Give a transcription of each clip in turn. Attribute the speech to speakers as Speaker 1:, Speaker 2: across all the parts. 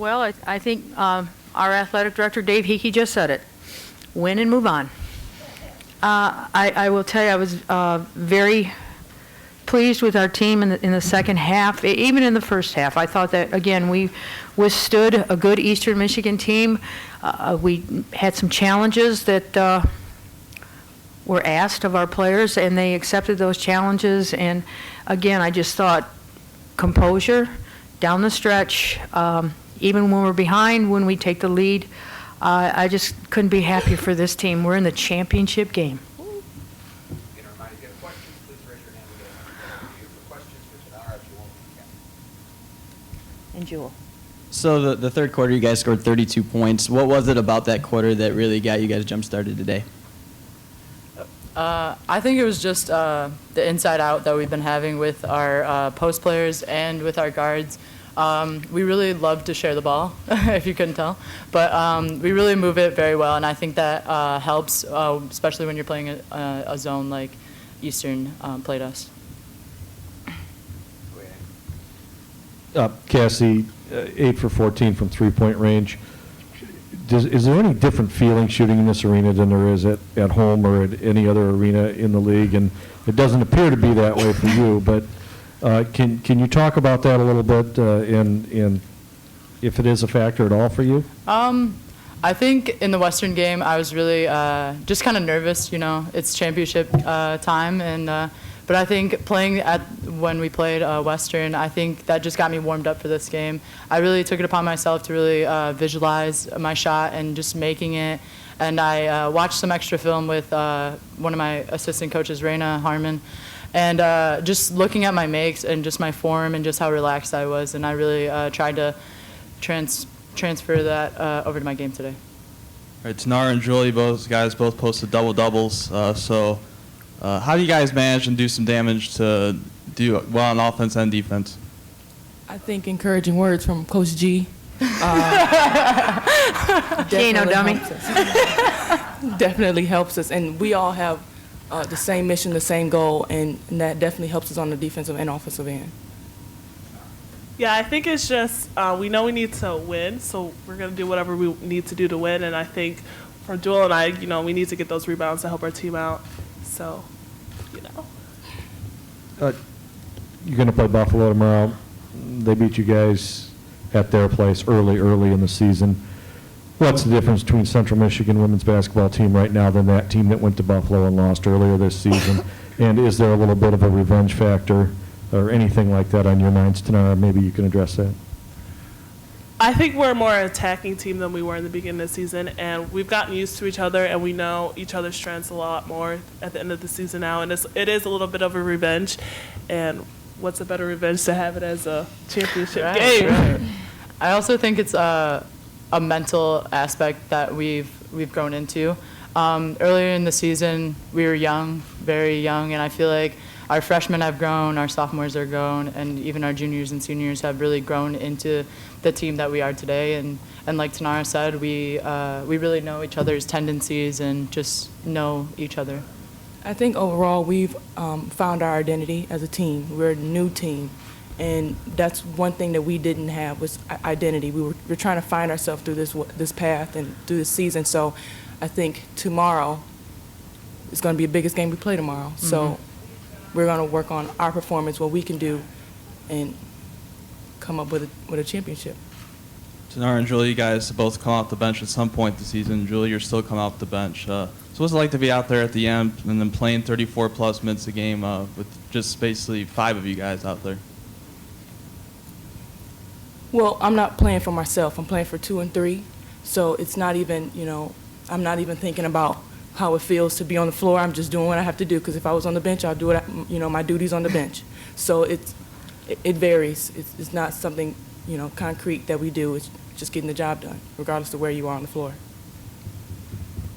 Speaker 1: Well, I think our athletic director, Dave Hickey, just said it. Win and move on. I will tell you, I was very pleased with our team in the second half, even in the first half. I thought that, again, we withstood a good Eastern Michigan team. We had some challenges that were asked of our players, and they accepted those challenges. And, again, I just thought composure down the stretch, even when we're behind, when we take the lead. I just couldn't be happier for this team. We're in the championship game. And Jewel.
Speaker 2: So the third quarter, you guys scored 32 points. What was it about that quarter that really got you guys jump-started today?
Speaker 3: I think it was just the inside out that we've been having with our post players and with our guards. We really love to share the ball, if you couldn't tell. But we really move it very well, and I think that helps, especially when you're playing a zone like Eastern played us.
Speaker 4: Cassie, 8 for 14 from three-point range. Is there any different feeling shooting in this arena than there is at home or at any other arena in the league? And it doesn't appear to be that way for you, but can you talk about that a little bit and if it is a factor at all for you?
Speaker 3: I think in the Western game, I was really just kind of nervous. You know, it's championship time, and but I think playing when we played Western, I think that just got me warmed up for this game. I really took it upon myself to really visualize my shot and just making it. And I watched some extra film with one of my assistant coaches, Raina Harmon, and just looking at my makes and just my form and just how relaxed I was. And I really tried to transfer that over to my game today.
Speaker 5: All right, Tanara and Julie, both posted double-doubles. How do you guys manage and do some damage to do well on offense and defense?
Speaker 6: I think encouraging words from Coach G.
Speaker 1: Keno, dummy.
Speaker 6: Definitely helps us, and we all have the same mission, the same goal, and that definitely helps us on the defensive and offensive end.
Speaker 7: Yeah, I think it's just we know we need to win, so we're going to do whatever we need to do to win. And I think for Jewel and I, we need to get those rebounds to help our team out. So,
Speaker 4: You're going to play Buffalo tomorrow. They beat you guys at their place early in the season. What's the difference between Central Michigan women's basketball team right now than that team that went to Buffalo and lost earlier this season? And is there a little bit of a revenge factor or anything like that on your minds tonight? Maybe you can address that.
Speaker 7: I think we're a more attacking team than we were in the beginning of the season, and we've gotten used to each other, and we know each other's strengths a lot more at the end of the season now, and it is a little bit of a revenge, and what's a better revenge to have it as a championship game?
Speaker 3: Right. I also think it's a mental aspect that we've grown into. Earlier in the season, we were young, very young, and I feel like our freshmen have grown, our sophomores are grown, and even our juniors and seniors have really grown into the team that we are today. And like Tanara said, we really know each other's tendencies and just know each other.
Speaker 6: I think overall we've found our identity as a team. We're a new team, and that's one thing that we didn't have was identity. We're trying to find ourselves through this path and through this season. So I think tomorrow is going to be the biggest game we play tomorrow. Mm-hmm. So we're going to work on our performance, what we can do, and come up with a championship.
Speaker 5: Tanara and Julie, you guys both come off the bench at some point this season. Julie, you're still coming off the bench. So what's it like to be out there at the end and then playing 34-plus minutes a game with just basically 5 of you guys out there?
Speaker 6: Well, I'm not playing for myself. I'm playing for 2 and 3. So it's not even, I'm not even thinking about how it feels to be on the floor. I'm just doing what I have to do, because if I was on the bench, I'll do it, my duties on the bench. So it varies. It's not something, concrete that we do. It's just getting the job done, regardless of where you are on the floor.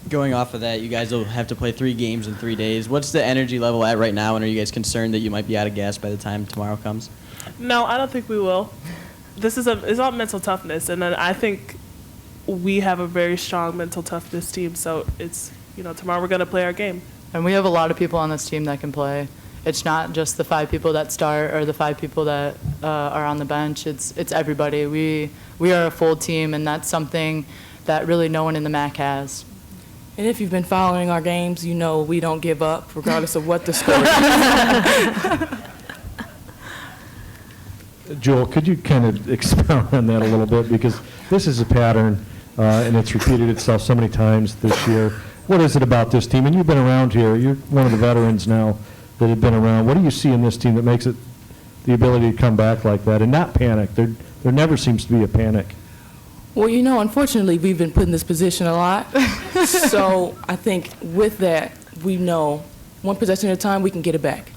Speaker 2: Going off of that, you guys will have to play 3 games in 3 days. What's the energy level at right now, and are you guys concerned that you might be out of gas by the time tomorrow comes?
Speaker 7: No, I don't think we will. It's all mental toughness, and then I think we have a very strong mental toughness team, so it's, tomorrow we're going to play our game.
Speaker 3: And we have a lot of people on this team that can play. it's not just the 5 people that start or the 5 people that are on the bench. It's everybody. We are a full team, and that's something that really no one in the MAC has.
Speaker 6: And if you've been following our games, you know we don't give up, regardless of what the score is.
Speaker 4: Joel, could you kind of expound on that a little bit? Because this is a pattern, and it's repeated itself so many times this year. What is it about this team? And you've been around here. You're one of the veterans now that have been around. What do you see in this team that makes it the ability to come back like that and not panic? There never seems to be a panic.
Speaker 6: Well, you know, unfortunately, we've been put in this position a lot. So I think with that, we know one possession at a time, we can get it back.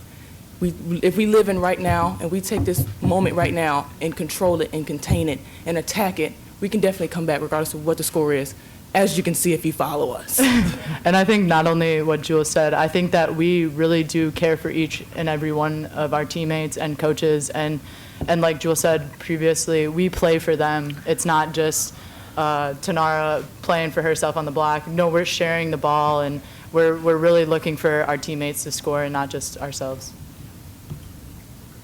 Speaker 6: If we live in right now and we take this moment right now and control it and contain it and attack it, we can definitely come back regardless of what the score is, as you can see if you follow us.
Speaker 3: And I think not only what Jewel said, I think that we really do care for each and every one of our teammates and coaches. And like Jewel said previously, we play for them. It's not just Tanara playing for herself on the block. No, we're sharing the ball, and we're really looking for our teammates to score and not just ourselves.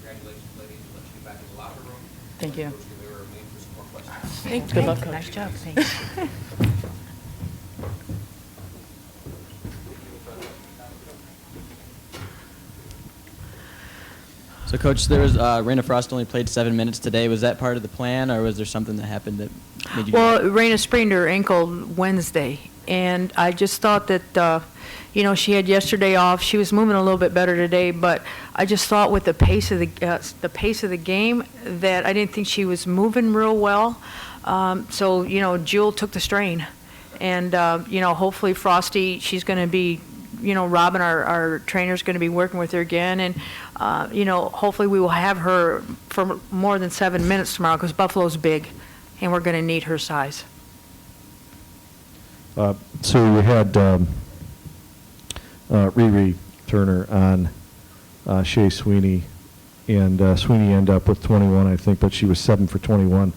Speaker 8: Congratulations, ladies. Let's get back in the locker room.
Speaker 3: Thank you.
Speaker 8: Coach Rivera remains for some more questions.
Speaker 3: Thanks. Good luck, Coach.
Speaker 1: Nice job. Thanks.
Speaker 2: So, Coach, there was Raina Frost only played 7 minutes today. Was that part of the plan, or was there something that happened that made you?
Speaker 1: Well, Raina sprained her ankle Wednesday, and I just thought that, she had yesterday off. She was moving a little bit better today, but I just thought with the pace of the game that I didn't think she was moving real well. So Jewel took the strain, and hopefully Frosty, she's going to be. Robin, our trainer's going to be working with her again, and hopefully we will have her for more than 7 minutes tomorrow because Buffalo's big, and we're going to need her size.
Speaker 4: So you had Riri Turner on Shea Sweeney, and Sweeney ended up with 21, I think, but she was 7 for 21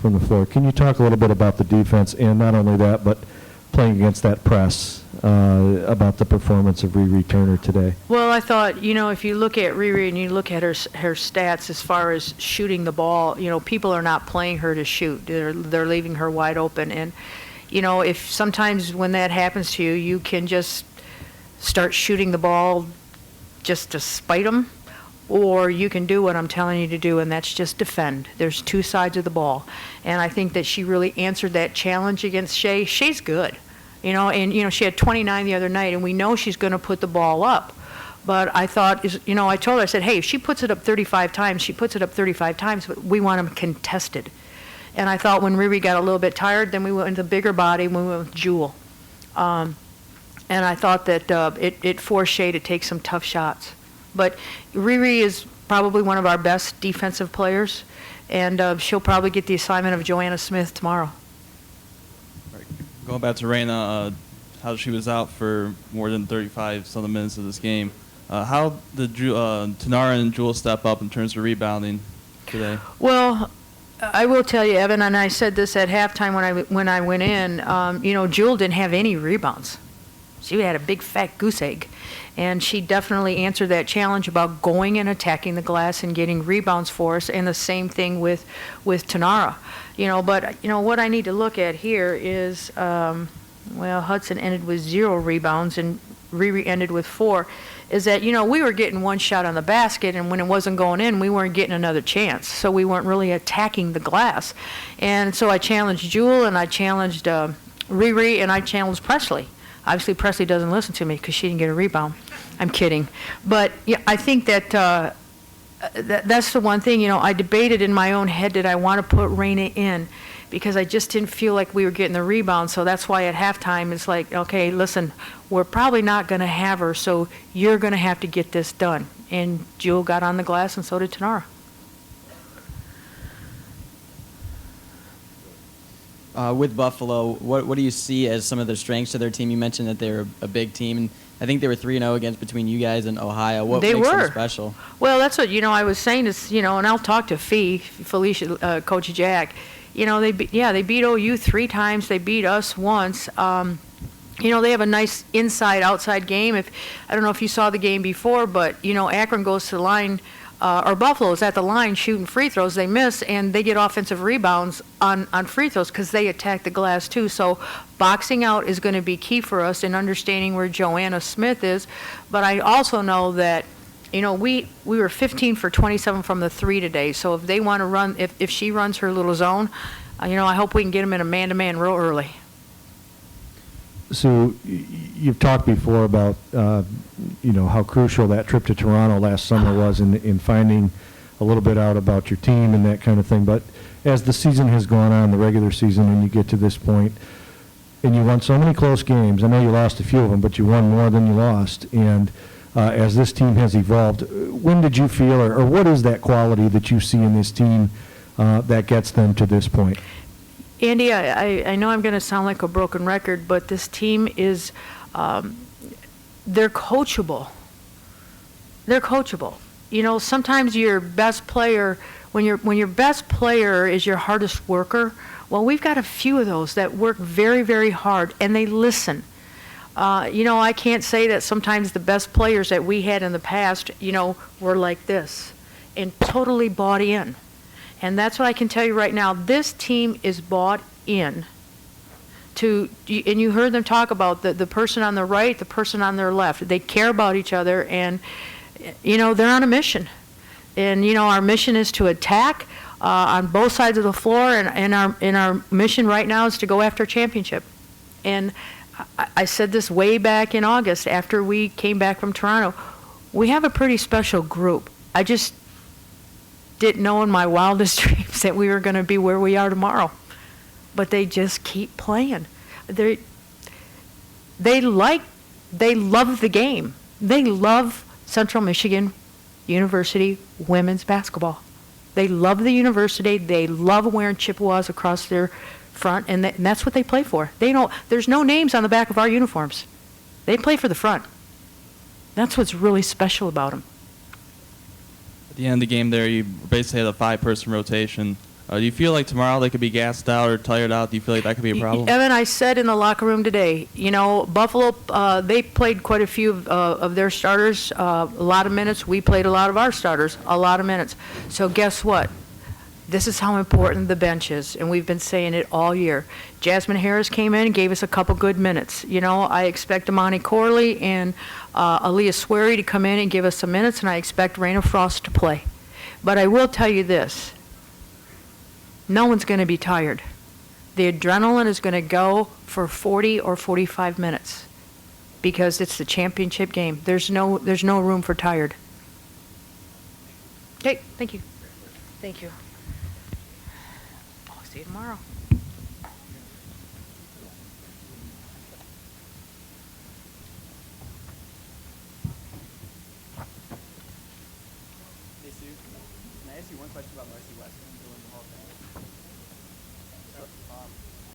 Speaker 4: from the floor. Can you talk a little bit about the defense, and not only that, but playing against that press, about the performance of Riri Turner today?
Speaker 1: Well, I thought, if you look at Riri and you look at her stats as far as shooting the ball, people are not playing her to shoot. They're leaving her wide open. And, if sometimes when that happens to you, you can just start shooting the ball just to spite them, or you can do what I'm telling you to do, and that's just defend. There's 2 sides of the ball. And I think that she really answered that challenge against Shea. Shea's good. And she had 29 the other night, and we know she's going to put the ball up. But I thought, I told her, I said, hey, if she puts it up 35 times, she puts it up 35 times, but we want them contested. And I thought when Riri got a little bit tired, then we went into the bigger body, and we went with Jewel. And I thought that it forced Shea to take some tough shots. But Riri is probably one of our best defensive players, and she'll probably get the assignment of Joanna Smith tomorrow.
Speaker 5: Going back to Raina, how she was out for more than 35 some of the minutes of this game. How did Tanara and Jewel step up in terms of rebounding today?
Speaker 1: Well, I will tell you, Evan, and I said this at halftime when I went in. Jewel didn't have any rebounds. She had a big fat goose egg, and she definitely answered that challenge about going and attacking the glass and getting rebounds for us. And the same thing with Tanara. But what I need to look at here is, Hudson ended with 0 rebounds and Riri ended with 4. Is that we were getting one shot on the basket, and when it wasn't going in, we weren't getting another chance. So we weren't really attacking the glass. And so I challenged Jewel, and I challenged Riri, and I challenged Presley. Obviously, Presley doesn't listen to me because she didn't get a rebound. I'm kidding. But yeah, I think that that's the one thing. I debated in my own head, did I want to put Raina in? Because I just didn't feel like we were getting the rebound. So that's why at halftime it's like, okay, listen, we're probably not going to have her, so you're going to have to get this done. And Jewel got on the glass, and so did Tanara.
Speaker 2: With Buffalo, what do you see as some of the strengths of their team? You mentioned that they were a big team, and I think they were 3-0 against between you guys and Ohio. What makes them special?
Speaker 1: Well, that's what I was saying is and I'll talk to Felicia, Coach Jack. They beat OU 3 times. They beat us once. they have a nice inside-outside game. I don't know if you saw the game before, but, Akron goes to the line, or Buffalo is at the line shooting free throws. They miss, and they get offensive rebounds on free throws because they attack the glass too. So boxing out is going to be key for us in understanding where Joanna Smith is. But I also know that, we were 15 for 27 from the three today. So if they want to run, if she runs her little zone, I hope we can get them in a man-to-man real early.
Speaker 4: So you've talked before about, how crucial that trip to Toronto last summer was in finding a little bit out about your team and that kind of thing. But as the season has gone on, the regular season, and you get to this point, and you won so many close games. I know you lost a few of them, but you won more than you lost. And as this team has evolved, when did you feel, or what is that quality that you see in this team that gets them to this point?
Speaker 1: Andy, I know I'm going to sound like a broken record, but this team is, they're coachable. They're coachable. Sometimes your best player, when your best player is your hardest worker, well, we've got a few of those that work very, very hard, and they listen. I can't say that sometimes the best players that we had in the past, were like this and totally bought in. And that's what I can tell you right now. This team is bought in to, and you heard them talk about the person on the right, the person on their left. They care about each other, and, they're on a mission. And, our mission is to attack on both sides of the floor, and our mission right now is to go after a championship. And I said this way back in August after we came back from Toronto. We have a pretty special group. I just didn't know in my wildest dreams that we were going to be where we are tomorrow. But they just keep playing. They love the game. They love Central Michigan University women's basketball. They love the university. They love wearing Chippewas across their front, and that's what they play for. There's no names on the back of our uniforms. They play for the front. That's what's really special about them.
Speaker 5: At the end of the game there, you basically had a 5-person rotation. Do you feel like tomorrow they could be gassed out or tired out? Do you feel like that could be a problem?
Speaker 1: Evan, I said in the locker room today, Buffalo, they played quite a few of their starters, a lot of minutes. We played a lot of our starters, a lot of minutes. So guess what? This is how important the bench is, and we've been saying it all year. Jasmine Harris came in and gave us a couple good minutes. I expect Amani Corley and Aaliyah Swery to come in and give us some minutes, and I expect Raina Frost to play. But I will tell you this. No one's going to be tired. The adrenaline is going to go for 40 or 45 minutes because it's the championship game. There's no room for tired. Okay, thank you. Thank you. I'll see you tomorrow.
Speaker 2: Hey, Sue, can I ask you one question about Marcy Western doing the whole thing?